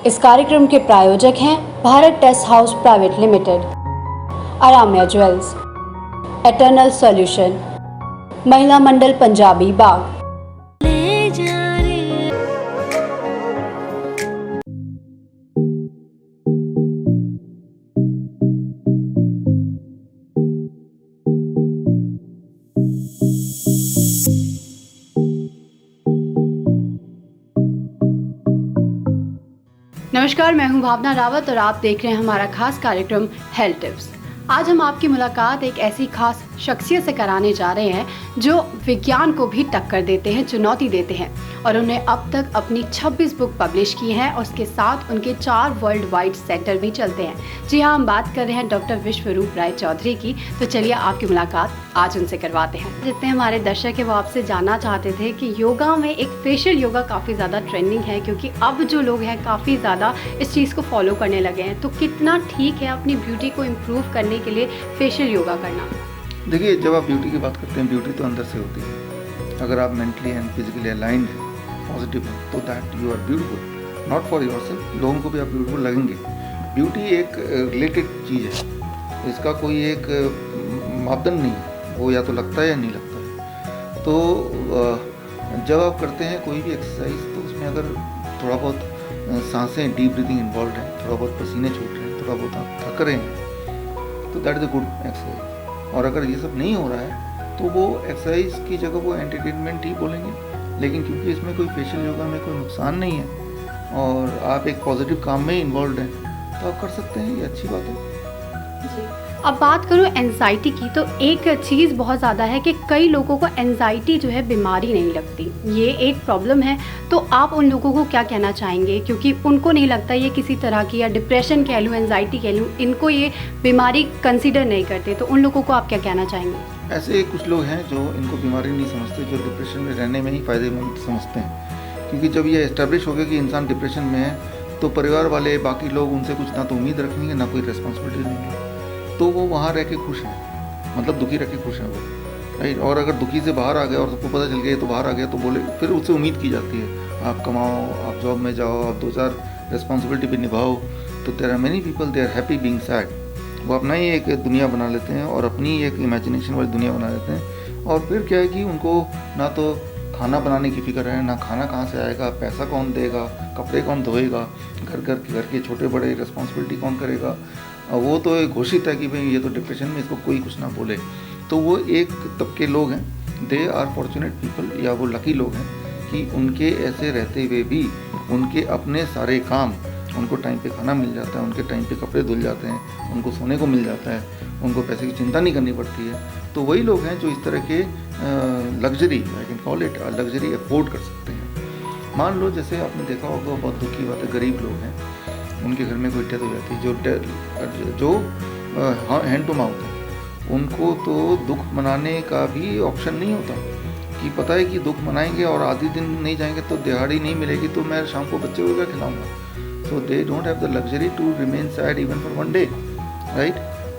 इस कार्यक्रम के प्रायोजक हैं Bharat test house private limited, Aramya jewels, eternal solution, Mahila Mandal Punjabi बाग। नमस्कार, मैं हूं भावना रावत और आप देख रहे हैं हमारा खास कार्यक्रम हेल्थ टिप्स। आज हम आपकी मुलाकात एक ऐसी खास शख्सियत से कराने जा रहे हैं जो विज्ञान को भी टक्कर देते हैं, चुनौती देते हैं और उन्हें अब तक अपनी 26 बुक पब्लिश की हैं और उसके साथ उनके 4 वर्ल्ड वाइड सेंटर भी चलते हैं। जी हाँ, हम बात कर रहे हैं डॉक्टर विश्वरूप राय चौधरी की। तो चलिए आपकी मुलाकात आज उनसे करवाते हैं। जितने हमारे दर्शक हैं वो आपसे जानना चाहते थे कि योगा में एक फेशियल योगा काफ़ी ज़्यादा ट्रेंडिंग है, क्योंकि अब जो लोग हैं काफ़ी ज़्यादा इस चीज़ को फॉलो करने लगे हैं। तो कितना ठीक है अपनी ब्यूटी को इम्प्रूव करने के लिए फेशियल योगा करना? देखिए, जब आप ब्यूटी की बात करते हैं, ब्यूटी तो अंदर से होती है। अगर आप मेंटली एंड फिजिकली अलाइंड हैं, पॉजिटिव हैं, तो that you are beautiful, not for yourself, लोगों को भी आप ब्यूटीफुल लगेंगे। ब्यूटी एक रिलेटेड चीज़ है, इसका कोई एक मापदंड नहीं है, वो या तो लगता है या नहीं लगता है। तो जब आप करते हैं कोई भी एक्सरसाइज, तो उसमें अगर थोड़ा बहुत सांसें, डीप ब्रीथिंग इन्वॉल्व है, थोड़ा बहुत पसीने छूट रहे हैं, थोड़ा बहुत आप थक रहे हैं, तो that is a good exercise. और अगर ये सब नहीं हो रहा है तो वो एक्सरसाइज की जगह वो एंटरटेनमेंट ही बोलेंगे। लेकिन क्योंकि इसमें कोई फेशियल योगा में कोई नुकसान नहीं है और आप एक पॉजिटिव काम में इन्वॉल्व हैं, तो आप कर सकते हैं, ये अच्छी बात है जी। अब बात करूँ एंजाइटी की, तो एक चीज़ बहुत ज़्यादा है कि कई लोगों को एंजाइटी जो है बीमारी नहीं लगती, ये एक प्रॉब्लम है। तो आप उन लोगों को क्या कहना चाहेंगे, क्योंकि उनको नहीं लगता ये किसी तरह की, या डिप्रेशन कह लूँ, एंजाइटी कह लूँ, इनको ये बीमारी कंसिडर नहीं करते, तो उन लोगों को आप क्या कहना चाहेंगे? ऐसे कुछ लोग हैं जो इनको बीमारी नहीं समझते, जो डिप्रेशन में रहने में ही फ़ायदेमंद समझते हैं। क्योंकि जब ये एस्टेब्लिश हो गया कि इंसान डिप्रेशन में है, तो परिवार वाले, बाकी लोग उनसे कुछ ना तो उम्मीद रखेंगे, ना कोई रिस्पॉन्सिबिलिटी लेंगे, तो वो वहाँ रह के खुश हैं, मतलब दुखी रह के खुश हैं वो, राइट। और अगर दुखी से बाहर आ गया और सबको पता चल गया तो बाहर आ गया, तो बोले फिर उससे उम्मीद की जाती है आप कमाओ, आप जॉब में जाओ, आप 2-4 रिस्पॉन्सिबिलिटी भी निभाओ। तो there are many people they are happy being sad. वो अपना ही एक दुनिया बना लेते हैं और अपनी एक इमेजिनेशन वाली दुनिया बना लेते हैं। और फिर क्या है कि उनको ना तो खाना बनाने की फिक्र है, ना खाना कहाँ से आएगा, पैसा कौन देगा, कपड़े कौन धोएगा, घर के छोटे बड़े रिस्पॉन्सिबिलिटी कौन करेगा। वो तो घोषित है कि भाई ये तो डिप्रेशन में, इसको कोई कुछ ना बोले। तो वो एक तबके लोग हैं, दे आर फॉर्चुनेट पीपल, या वो लकी लोग हैं कि उनके ऐसे रहते हुए भी उनके अपने सारे काम, उनको टाइम पे खाना मिल जाता है, उनके टाइम पे कपड़े धुल जाते हैं, उनको सोने को मिल जाता है, उनको पैसे की चिंता नहीं करनी पड़ती है। तो वही लोग हैं जो इस तरह के luxury, I can call it luxury, afford कर सकते हैं। मान लो जैसे आपने देखा होगा, बहुत दुख की बात है, गरीब लोग हैं, उनके घर में कोई डेथ हो जाती है, जो हैंड टू माउथ है, उनको तो दुख मनाने का भी ऑप्शन नहीं होता, कि पता है कि दुख मनाएंगे और आधे दिन नहीं जाएंगे तो दिहाड़ी नहीं मिलेगी, तो मैं शाम को बच्चे को क्या खिलाऊंगा। So they don't have the luxury to remain sad even for one day, right.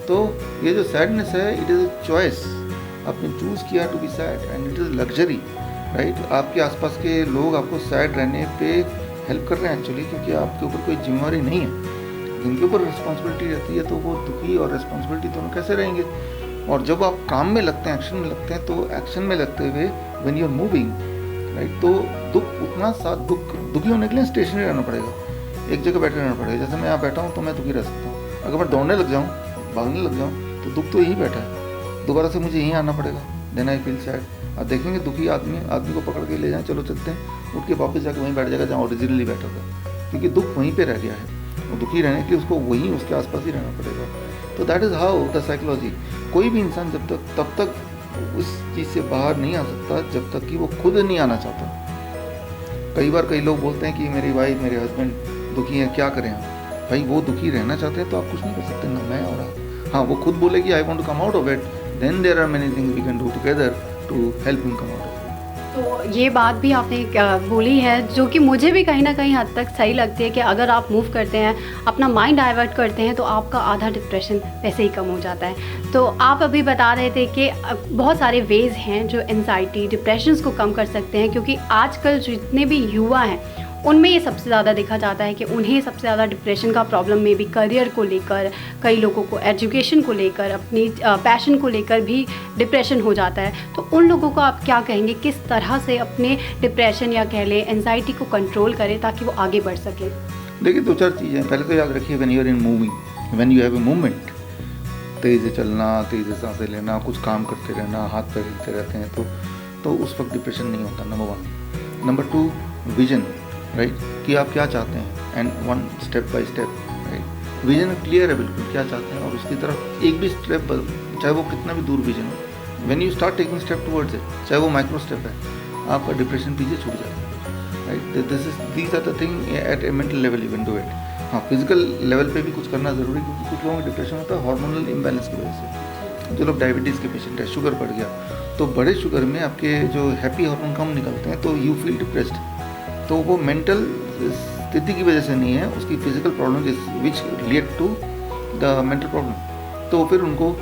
तो ये जो सैडनेस है, इट इज़ अ चॉइस, आपने चूज़ किया to be sad and it is luxury, right. आपके आसपास के लोग आपको सैड रहने पे हेल्प कर रहे हैं एक्चुअली, क्योंकि आपके ऊपर कोई जिम्मेवारी नहीं है। जिनके ऊपर रिस्पॉन्सिबिलिटी रहती है तो वो दुखी और रिस्पॉन्सिबिलिटी दोनों कैसे रहेंगे। और जब आप काम में लगते हैं, एक्शन में लगते हैं, तो एक्शन में लगते हुए when you are moving, right, तो दुख उतना सा दुखी होने के लिए स्टेशनरी रहना पड़ेगा, एक जगह बैठे रहना पड़ेगा। जैसे मैं यहाँ बैठा हूँ तो मैं दुखी रह सकता हूँ, अगर मैं दौड़ने लग जाऊँ, भागने लग जाऊँ, तो दुख तो यहीं बैठा है, दोबारा से मुझे यहीं आना पड़ेगा, देन आई फील सैड। आप देखेंगे दुखी आदमी को पकड़ के ले जाएं, चलो चलते हैं, उठ के वापस जाकर वहीं बैठ जाएगा जहाँ ओरिजिनली बैठा था, क्योंकि दुख वहीं पे रह गया है। और दुखी रहने के लिए उसको वहीं उसके आसपास ही रहना पड़ेगा। तो that is how the psychology. कोई भी इंसान तब तक उस चीज़ से बाहर नहीं आ सकता जब तक कि वो खुद नहीं आना चाहता। कई बार कई लोग बोलते हैं कि मेरी वाइफ, मेरे हस्बैंड दुखी हैं, क्या करें हम। भाई वो दुखी रहना चाहते हैं तो आप कुछ नहीं कर सकते, ना मैं और आप। हाँ, वो खुद बोले कि I want to come out of it, then there are many things we can do together to help him come out of it. तो ये बात भी आपने बोली है, जो कि मुझे भी कहीं ना कहीं हद तक सही लगती है, कि अगर आप मूव करते हैं, अपना माइंड डाइवर्ट करते हैं, तो आपका आधा डिप्रेशन वैसे ही कम हो जाता है। तो आप अभी बता रहे थे कि बहुत सारे वेज़ हैं जो एंजाइटी, डिप्रेशंस को कम कर सकते हैं, क्योंकि आजकल जितने भी युवा हैं उनमें ये सबसे ज़्यादा देखा जाता है कि उन्हें सबसे ज़्यादा डिप्रेशन का प्रॉब्लम में भी करियर को लेकर, कई लोगों को एजुकेशन को लेकर, अपनी पैशन को लेकर भी डिप्रेशन हो जाता है। तो उन लोगों को आप क्या कहेंगे, किस तरह से अपने डिप्रेशन या कह लें एंजाइटी को कंट्रोल करें ताकि वो आगे बढ़ सकें? देखिए, 2-4 चीज़ें। पहले तो याद रखिए, when you are in moving, when you have a movement, तेज़ से चलना, तेज़ से सांसें लेना, कुछ काम करते रहना, हाथ पैर हिलते रहते हैं, तो उस वक्त डिप्रेशन नहीं होता, नंबर 1। नंबर 2, विजन, राइट, कि आप क्या चाहते हैं, and one step by step, right. Vision clear है बिल्कुल क्या चाहते हैं, और उसकी तरफ एक भी स्टेप, चाहे वो कितना भी दूर विजन हो, when you start taking step towards it, चाहे वो माइक्रो स्टेप है, आपका डिप्रेशन पीछे छूट जाता है, right. These are the thing at a mental level you can do it. हाँ, फिजिकल लेवल पे भी कुछ करना ज़रूरी, क्योंकि कुछ लोगों में डिप्रेशन होता है हार्मोनल इम्बैलेंस की वजह से। जो लोग डायबिटीज़ के पेशेंट है, शुगर बढ़ गया, तो बड़े शुगर में आपके जो हैप्पी हार्मोन कम निकलते हैं, तो यू फील डिप्रेस्ड। तो वो मेंटल स्थिति की वजह से नहीं है, उसकी physical problem which lead to the mental problem. तो फिर उनको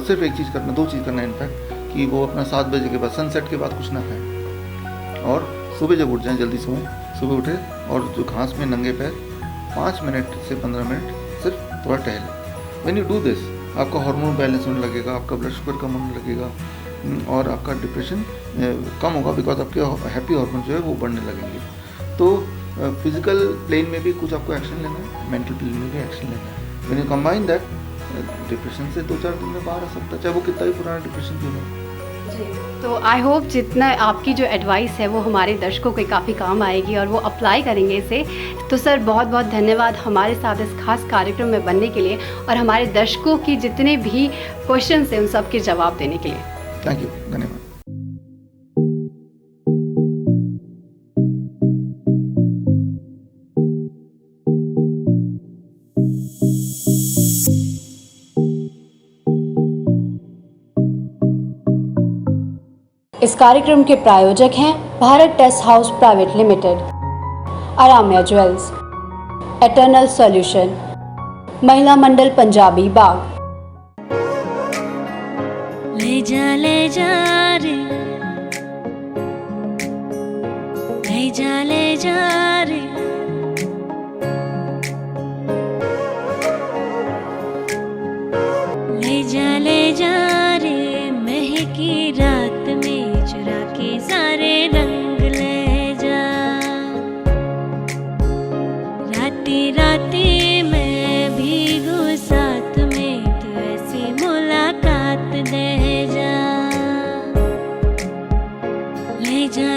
सिर्फ एक चीज़ करना, 2 चीज़ करना है इनफैक्ट, कि वो अपना 7 बजे के बाद, सनसेट के बाद कुछ ना खाएं, और सुबह जब उठ जाएं, जल्दी सोएं, सुबह उठे और जो घास में नंगे पैर 5 मिनट से 15 मिनट सिर्फ थोड़ा टहलें। व्हेन यू डू दिस, आपका हार्मोन बैलेंस होने लगेगा, आपका ब्लड शुगर कम होने लगेगा, और आपका डिप्रेशन कम होगा, बिकॉज आपके हैप्पी हार्मोन जो है वो बढ़ने लगेंगे। तो फिजिकल प्लेन में भी कुछ आपको एक्शन लेना है, मेंटल प्लेन में भी एक्शन लेना है। When you combine that, depression से 2-4 दिन में बाहर आ सकता है, चाहे वो कितना भी पुराना डिप्रेशन क्यों ना हो। तो आई होप जितना आपकी जो एडवाइस है वो हमारे दर्शकों के काफ़ी काम आएगी और वो अप्लाई करेंगे इसे। तो सर, बहुत बहुत धन्यवाद हमारे साथ इस खास कार्यक्रम में बनने के लिए और हमारे दर्शकों की जितने भी क्वेश्चंस हैं उन सब के जवाब देने के लिए। थैंक यू, धन्यवाद। इस कार्यक्रम के प्रायोजक हैं Bharat test house private limited, Aramya jewels, eternal solution, Mahila Mandal Punjabi बाग। ले जा रे, ले जा रे, ले जा रे, महकी रात में चुरा के सारे रंग ले जा। राती राती मैं भीगू साथ में, तू ऐसी मुलाकात दे जा। ले जा